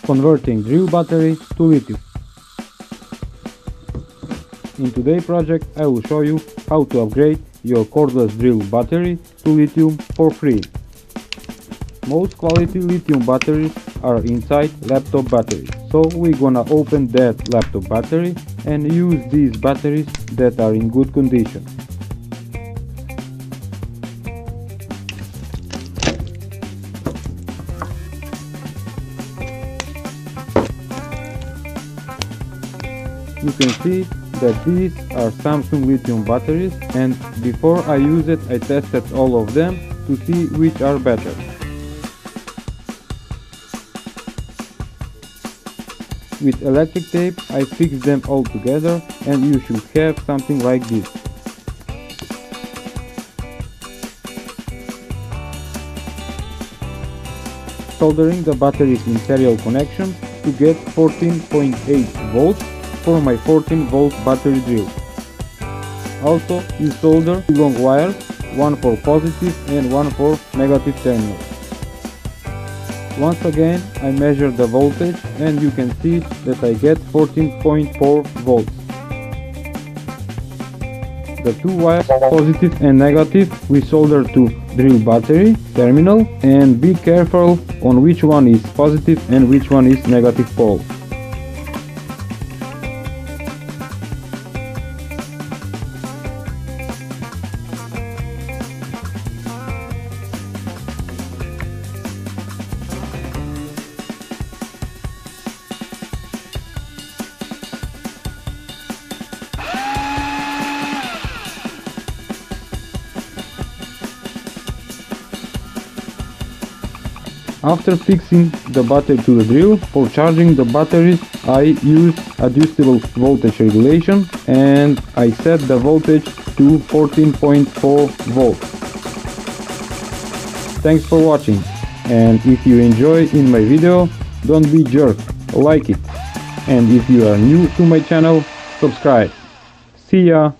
converting drill battery to lithium. In today's project I will show you how to upgrade your cordless drill battery to lithium for free. Most quality lithium batteries are inside laptop batteries, so we're gonna open that laptop battery and use these batteries that are in good condition. You can see that these are Samsung lithium batteries, and before I use it I tested all of them to see which are better. With electric tape I fixed them all together, and you should have something like this. Soldering the batteries in serial connection to get 14.8 volts for my 14 volt battery drill. Also, you solder two long wires, one for positive and one for negative terminal. Once again I measure the voltage, and you can see that I get 14.4 volts. The two wires, positive and negative, we solder to drill battery terminal, and be careful on which one is positive and which one is negative pole. After fixing the battery to the drill, for charging the batteries I use adjustable voltage regulation, and I set the voltage to 14.4 volts. Thanks for watching, and if you enjoy in my video, don't be jerk, like it, and if you are new to my channel, subscribe. See ya!